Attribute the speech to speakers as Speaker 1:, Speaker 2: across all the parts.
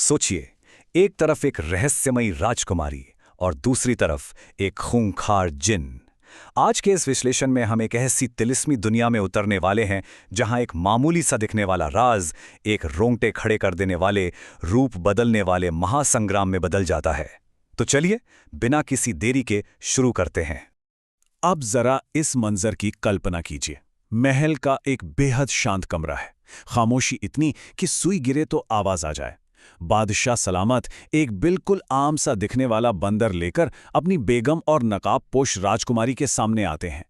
Speaker 1: सोचिए, एक तरफ एक रहस्यमयी राजकुमारी और दूसरी तरफ एक खूंखार जिन। आज के इस विश्लेषण में हम एक ऐसी तिलिस्मी दुनिया में उतरने वाले हैं जहां एक मामूली सा दिखने वाला राज एक रोंगटे खड़े कर देने वाले, रूप बदलने वाले महासंग्राम में बदल जाता है। तो चलिए, बिना किसी देरी के शुरू करते हैं।
Speaker 2: अब जरा इस मंजर की कल्पना कीजिए। महल का एक बेहद शांत कमरा है, खामोशी इतनी कि सुई गिरे तो आवाज आ जाए। बादशाह सलामत एक बिल्कुल आम सा दिखने वाला बंदर लेकर अपनी बेगम और नकाबपोश राजकुमारी के सामने आते हैं।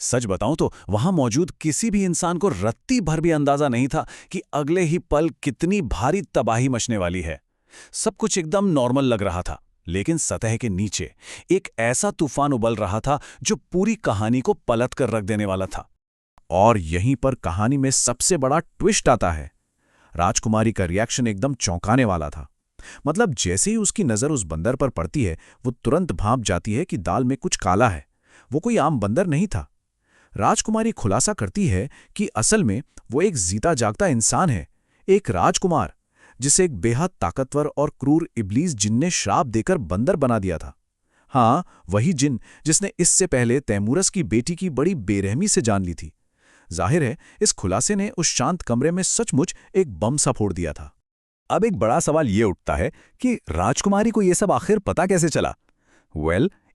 Speaker 2: सच बताऊं तो वहां मौजूद किसी भी इंसान को रत्ती भर भी अंदाजा नहीं था कि अगले ही पल कितनी भारी तबाही मचने वाली है। सब कुछ एकदम नॉर्मल लग रहा था, लेकिन सतह के नीचे एक ऐसा तूफान उबल रहा था जो पूरी कहानी को पलट कर रख देने वाला था। और यहीं पर कहानी में सबसे बड़ा ट्विस्ट आता है। राजकुमारी का रिएक्शन एकदम चौंकाने वाला था। मतलब जैसे ही उसकी नजर उस बंदर पर पड़ती है, वो तुरंत भांप जाती है कि दाल में कुछ काला है। वो कोई आम बंदर नहीं था। राजकुमारी खुलासा करती है कि असल में वो एक जीता जागता इंसान है, एक राजकुमार जिसे एक बेहद ताकतवर और क्रूर इब्लीस जिन ने श्राप देकर बंदर बना दिया था। हाँ, वही जिन जिसने इससे पहले तैमूरस की बेटी की बड़ी बेरहमी से जान ली थी। जाहिर है, इस खुलासे ने उस शांत कमरे में सचमुच एक बम सा फोड़ दिया था।
Speaker 1: अब एक बड़ा सवाल ये उठता है कि राजकुमारी को यह सब आखिर पता कैसे चला?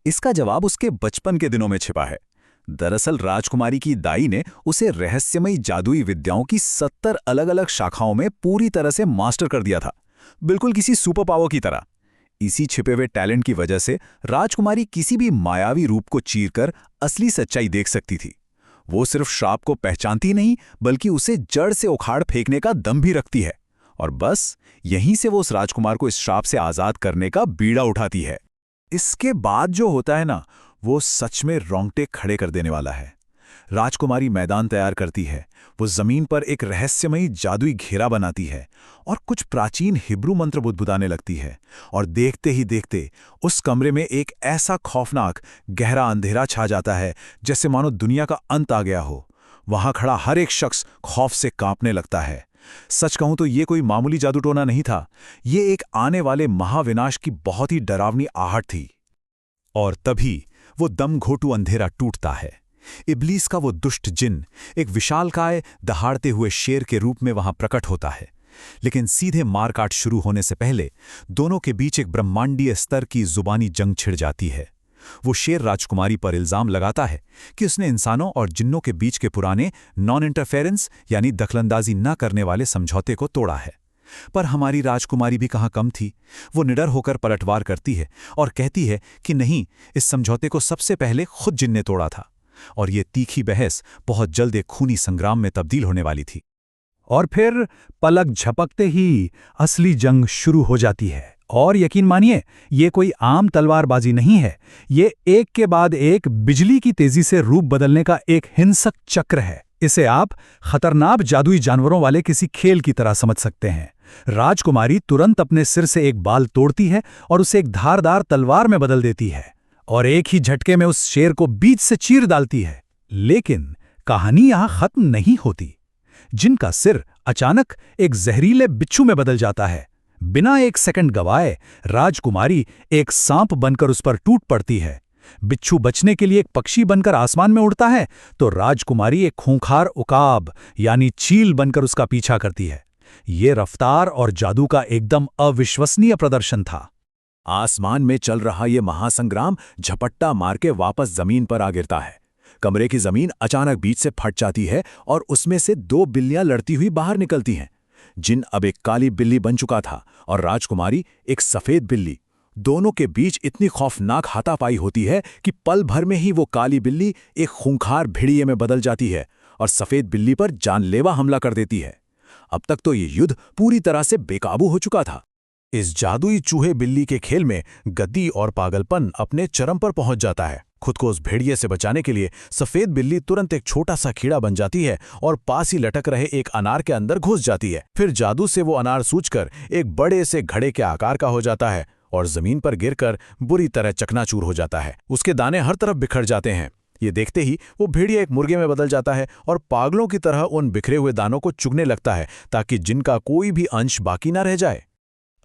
Speaker 1: इसका जवाब उसके बचपन के दिनों में छिपा है। दरअसल राजकुमारी की दाई ने उसे रहस्यमयी जादुई विद्याओं की 70 अलग अलग शाखाओं में पूरी तरह से मास्टर कर दिया था, बिल्कुल किसी सुपर पावर की तरह। इसी छिपे हुए टैलेंट की वजह से राजकुमारी किसी भी मायावी रूप को चीरकर असली सच्चाई देख सकती थी। वो सिर्फ श्राप को पहचानती नहीं, बल्कि उसे जड़ से उखाड़ फेंकने का दम भी रखती है। और बस यहीं से वो उस राजकुमार को इस श्राप से आजाद करने का बीड़ा उठाती है। इसके बाद जो होता है ना, वो सच में रोंगटे खड़े कर देने वाला है। राजकुमारी मैदान तैयार करती है, वो जमीन पर एक रहस्यमयी जादुई घेरा बनाती है और कुछ प्राचीन हिब्रू मंत्र बुदबुदाने लगती है। और देखते ही देखते उस कमरे में एक ऐसा खौफनाक गहरा अंधेरा छा जाता है जैसे मानो दुनिया का अंत आ गया हो। वहां खड़ा हर एक शख्स खौफ से कांपने लगता है। सच कहूं तो ये कोई मामूली जादूटोना नहीं था, ये एक आने वाले महाविनाश की बहुत ही डरावनी आहट थी। और तभी वो दमघोटू अंधेरा टूटता है। इब्लीस का वो दुष्ट जिन एक विशालकाय दहाड़ते हुए शेर के रूप में वहां प्रकट होता है। लेकिन सीधे मारकाट शुरू होने से पहले दोनों के बीच एक ब्रह्मांडीय स्तर की जुबानी जंग छिड़ जाती है। वो शेर राजकुमारी पर इल्जाम लगाता है कि उसने इंसानों और जिन्नों के बीच के पुराने नॉन इंटरफेरेंस यानी दखलंदाजी न करने वाले समझौते को तोड़ा है। पर हमारी राजकुमारी भी कहाँ कम थी। वो निडर होकर पलटवार करती है और कहती है कि नहीं, इस समझौते को सबसे पहले खुद जिन ने तोड़ा था। और ये तीखी बहस बहुत जल्द एक खूनी संग्राम में तब्दील होने वाली थी। और फिर पलक झपकते ही असली जंग शुरू हो जाती है। और यकीन मानिए, ये कोई आम तलवारबाजी नहीं है, ये एक के बाद एक बिजली की तेजी से रूप बदलने का एक हिंसक चक्र है। इसे आप खतरनाक जादुई जानवरों वाले किसी खेल की तरह समझ सकते हैं। राजकुमारी तुरंत अपने सिर से एक बाल तोड़ती है और उसे एक धारदार तलवार में बदल देती है और एक ही झटके में उस शेर को बीच से चीर डालती है। लेकिन कहानी यहां खत्म नहीं होती। जिनका सिर अचानक एक जहरीले बिच्छू में बदल जाता है। बिना एक सेकंड गवाए राजकुमारी एक सांप बनकर उस पर टूट पड़ती है। बिच्छू बचने के लिए एक पक्षी बनकर आसमान में उड़ता है, तो राजकुमारी एक खूंखार उकाब यानी चील बनकर उसका पीछा करती है। ये रफ्तार और जादू का एकदम अविश्वसनीय प्रदर्शन था। आसमान में चल रहा ये महासंग्राम झपट्टा मार के वापस जमीन पर आ गिरता है। कमरे की जमीन अचानक बीच से फट जाती है और उसमें से 2 बिल्लियां लड़ती हुई बाहर निकलती हैं। जिन अब एक काली बिल्ली बन चुका था और राजकुमारी एक सफेद बिल्ली। दोनों के बीच इतनी खौफनाक हाथापाई होती है कि पल भर में ही वो काली बिल्ली एक खूंखार भेड़िए में बदल जाती है और सफेद बिल्ली पर जानलेवा हमला कर देती है। अब तक तो ये युद्ध पूरी तरह से बेकाबू हो चुका था। इस जादुई चूहे बिल्ली के खेल में गद्दी और पागलपन अपने चरम पर पहुंच जाता है। खुद को उस भेड़िए से बचाने के लिए सफेद बिल्ली तुरंत एक छोटा सा कीड़ा बन जाती है और पास ही लटक रहे एक अनार के अंदर घुस जाती है। फिर जादू से वो अनार सूझकर एक बड़े से घड़े के आकार का हो जाता है और जमीन पर गिरकर बुरी तरह चकनाचूर हो जाता है। उसके दाने हर तरफ बिखर जाते हैं। ये देखते ही वो भेड़िया एक मुर्गे में बदल जाता है और पागलों की तरह उन बिखरे हुए दानों को चुगने लगता है ताकि जिनका कोई भी अंश बाकी ना रह जाए।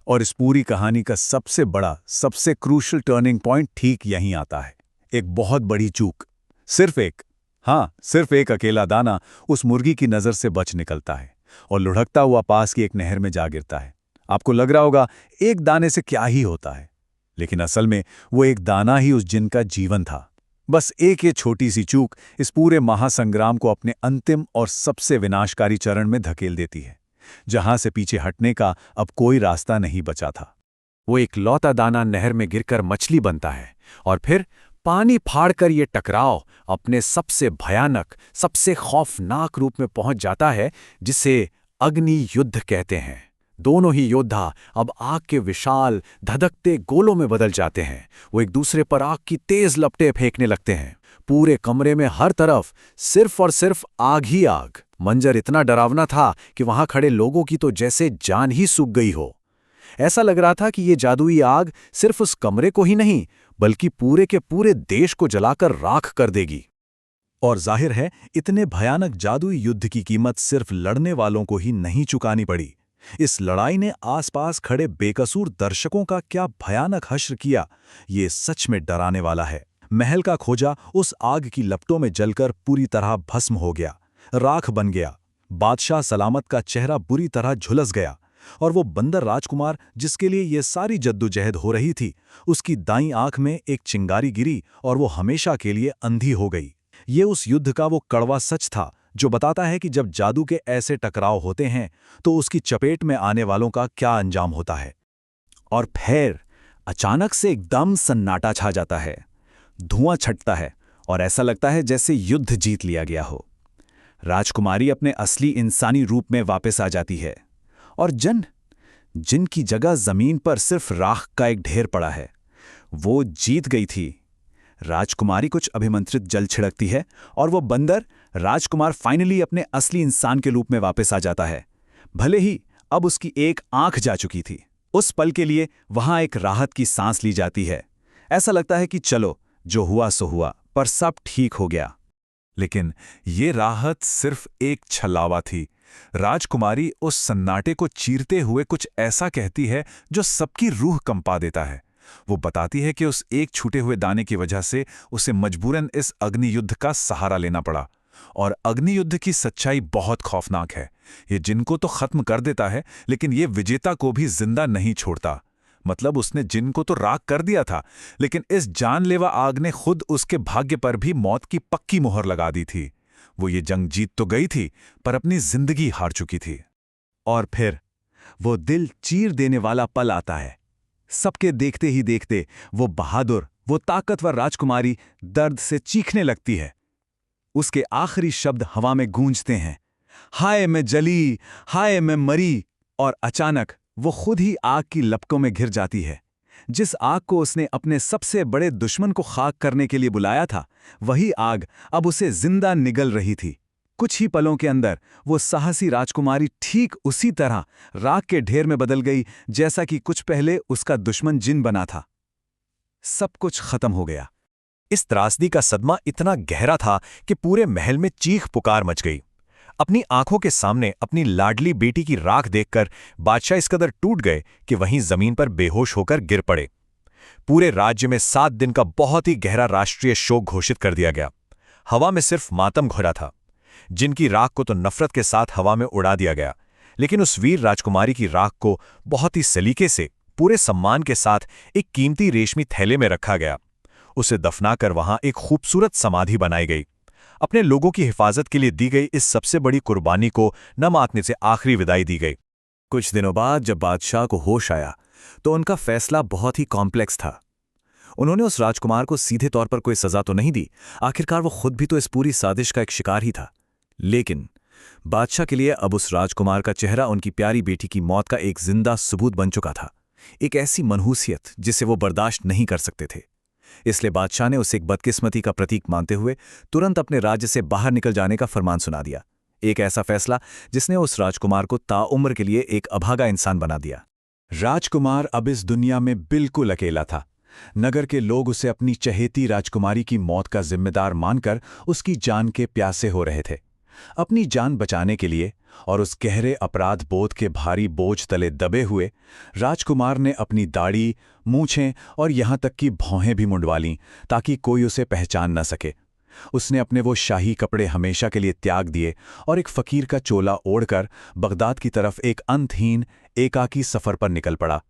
Speaker 2: और इस पूरी कहानी का सबसे बड़ा, सबसे क्रूशल टर्निंग पॉइंट ठीक यहीं आता है। एक बहुत बड़ी चूक। सिर्फ एक, हाँ, सिर्फ एक अकेला दाना उस मुर्गी की नज़र से बच निकलता है और लुढ़कता हुआ पास की एक नहर में जा गिरता है। आपको लग रहा होगा एक दाने से क्या ही होता है, लेकिन असल में वो एक दाना ही उस जिन का जीवन था। बस एक ये छोटी सी चूक इस पूरे महासंग्राम को अपने अंतिम और सबसे विनाशकारी चरण में धकेल देती है, जहां से पीछे हटने का अब कोई रास्ता नहीं बचा था।
Speaker 3: वो एक लौता दाना नहर में गिरकर मछली बनता है और फिर पानी फाड़कर ये टकराव अपने सबसे भयानक, सबसे खौफनाक रूप में पहुंच जाता है, जिसे अग्नि युद्ध कहते हैं। दोनों ही योद्धा अब आग के विशाल धधकते गोलों में बदल जाते हैं। वो एक दूसरे पर आग की तेज लपटें फेंकने लगते हैं। पूरे कमरे में हर तरफ सिर्फ और सिर्फ आग ही आग। मंजर इतना डरावना था कि वहां खड़े लोगों की तो जैसे जान ही सूख गई हो। ऐसा लग रहा था कि ये जादुई आग सिर्फ उस कमरे को ही नहीं, बल्कि पूरे के पूरे देश को जलाकर राख कर देगी।
Speaker 2: और जाहिर है, इतने भयानक जादुई युद्ध की कीमत सिर्फ लड़ने वालों को ही नहीं चुकानी पड़ी। इस लड़ाई ने आसपास खड़े बेकसूर दर्शकों का क्या भयानक हश्र किया, ये सच में डराने वाला है। महल का खोजा उस आग की लपटों में जलकर पूरी तरह भस्म हो गया, राख बन गया। बादशाह सलामत का चेहरा बुरी तरह झुलस गया और वो बंदर राजकुमार, जिसके लिए ये सारी जद्दोजहद हो रही थी, उसकी दाईं आंख में एक चिंगारी गिरी और वो हमेशा के लिए अंधी हो गई। ये उस युद्ध का वो कड़वा सच था जो बताता है कि जब जादू के ऐसे टकराव होते हैं तो उसकी चपेट में आने वालों का क्या अंजाम होता है।
Speaker 1: और फिर अचानक से एकदम सन्नाटा छा जाता है, धुआं छटता है और ऐसा लगता है जैसे युद्ध जीत लिया गया हो। राजकुमारी अपने असली इंसानी रूप में वापस आ जाती है और जिनकी जगह जमीन पर सिर्फ राख का एक ढेर पड़ा है, वो जीत गई थी। राजकुमारी कुछ अभिमंत्रित जल छिड़कती है और वो बंदर राजकुमार फाइनली अपने असली इंसान के रूप में वापस आ जाता है। भले ही अब उसकी एक आंख जा चुकी थी। उस पल के लिए वहां एक राहत की सांस ली जाती है। ऐसा लगता है कि चलो, जो हुआ सो हुआ, पर सब ठीक हो गया।
Speaker 2: लेकिन ये राहत सिर्फ एक छलावा थी। राजकुमारी उस सन्नाटे को चीरते हुए कुछ ऐसा कहती है जो सबकी रूह कंपा देता है। वो बताती है कि उस एक छूटे हुए दाने की वजह से उसे मजबूरन इस अग्नियुद्ध का सहारा लेना पड़ा। और अग्नियुद्ध की सच्चाई बहुत खौफनाक है। ये जिनको तो खत्म कर देता है, लेकिन ये विजेता को भी जिंदा नहीं छोड़ता। मतलब उसने जिन को तो राख कर दिया था, लेकिन इस जानलेवा आग ने खुद उसके भाग्य पर भी मौत की पक्की मुहर लगा दी थी। वो ये जंग जीत तो गई थी, पर अपनी जिंदगी हार चुकी थी।
Speaker 1: और फिर वो दिल चीर देने वाला पल आता है। सबके देखते ही देखते वो बहादुर, वो ताकतवर राजकुमारी दर्द से चीखने लगती है। उसके आखिरी शब्द हवा में गूंजते हैं, हाय मैं जली, हाय मैं मरी। और अचानक वो खुद ही आग की लपटों में घिर जाती है। जिस आग को उसने अपने सबसे बड़े दुश्मन को खाक करने के लिए बुलाया था, वही आग अब उसे जिंदा निगल रही थी। कुछ ही पलों के अंदर वो साहसी राजकुमारी ठीक उसी तरह राख के ढेर में बदल गई जैसा कि कुछ पहले उसका दुश्मन जिन बना था। सब कुछ खत्म हो गया।
Speaker 3: इस त्रासदी का सदमा इतना गहरा था कि पूरे महल में चीख पुकार मच गई। अपनी आंखों के सामने अपनी लाडली बेटी की राख देखकर बादशाह इस कदर टूट गए कि वहीं जमीन पर बेहोश होकर गिर पड़े। पूरे राज्य में 7 दिन का बहुत ही गहरा राष्ट्रीय शोक घोषित कर दिया गया। हवा में सिर्फ मातम घोरा था। जिनकी राख को तो नफरत के साथ हवा में उड़ा दिया गया, लेकिन उस वीर राजकुमारी की राख को बहुत ही सलीके से, पूरे सम्मान के साथ एक कीमती रेशमी थैले में रखा गया। उसे दफनाकर वहां एक खूबसूरत समाधि बनाई गई। अपने लोगों की हिफाजत के लिए दी गई इस सबसे बड़ी कुर्बानी को न मातने से आखिरी विदाई दी गई।
Speaker 2: कुछ दिनों बाद जब बादशाह को होश आया तो उनका फैसला बहुत ही कॉम्प्लेक्स था। उन्होंने उस राजकुमार को सीधे तौर पर कोई सजा तो नहीं दी, आखिरकार वो खुद भी तो इस पूरी साजिश का एक शिकार ही था। लेकिन बादशाह के लिए अब उस राजकुमार का चेहरा उनकी प्यारी बेटी की मौत का एक जिंदा सबूत बन चुका था, एक ऐसी मनहूसियत जिसे वो बर्दाश्त नहीं कर सकते थे। इसलिए बादशाह ने उसे एक बदकिस्मती का प्रतीक मानते हुए तुरंत अपने राज्य से बाहर निकल जाने का फरमान सुना दिया। एक ऐसा फैसला जिसने उस राजकुमार को ताउम्र के लिए एक अभागा इंसान बना दिया।
Speaker 1: राजकुमार अब इस दुनिया में बिल्कुल अकेला था। नगर के लोग उसे अपनी चहेती राजकुमारी की मौत का जिम्मेदार मानकर उसकी जान के प्यासे हो रहे थे। अपनी जान बचाने के लिए
Speaker 2: और उस गहरे अपराध बोध के भारी बोझ तले दबे हुए राजकुमार ने अपनी दाढ़ी, मूंछें और यहाँ तक कि भौहें भी मुंडवा लीं ताकि कोई उसे पहचान न सके। उसने अपने वो शाही कपड़े हमेशा के लिए त्याग दिए और एक फकीर का चोला ओढ़कर बगदाद की तरफ एक अंतहीन, एकाकी सफर पर निकल पड़ा।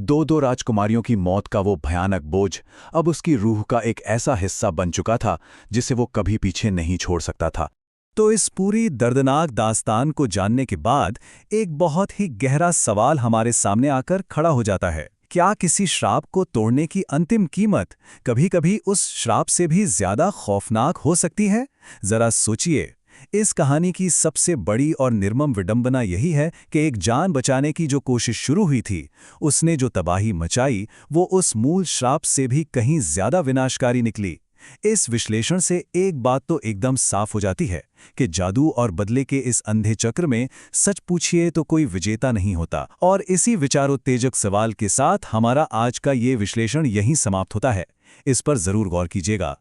Speaker 2: दो राजकुमारियों की मौत का वो भयानक बोझ अब उसकी रूह का एक ऐसा हिस्सा बन चुका था जिसे वो कभी पीछे नहीं छोड़ सकता था।
Speaker 1: तो इस पूरी दर्दनाक दास्तान को जानने के बाद एक बहुत ही गहरा सवाल हमारे सामने आकर खड़ा हो जाता है। क्या किसी श्राप को तोड़ने की अंतिम कीमत कभी-कभी उस श्राप से भी ज्यादा खौफनाक हो सकती है? जरा सोचिए। इस कहानी की सबसे बड़ी और निर्मम विडंबना यही है कि एक जान बचाने की जो कोशिश शुरू हुई थी, उसने जो तबाही मचाई, वो उस मूल श्राप से भी कहीं ज्यादा विनाशकारी निकली। इस विश्लेषण से एक बात तो एकदम साफ हो जाती है कि जादू और बदले के इस अंधे चक्र में सच पूछिए तो कोई विजेता नहीं होता। और इसी विचारोत्तेजक सवाल के साथ हमारा आज का ये विश्लेषण यहीं समाप्त होता है। इस पर जरूर गौर कीजिएगा।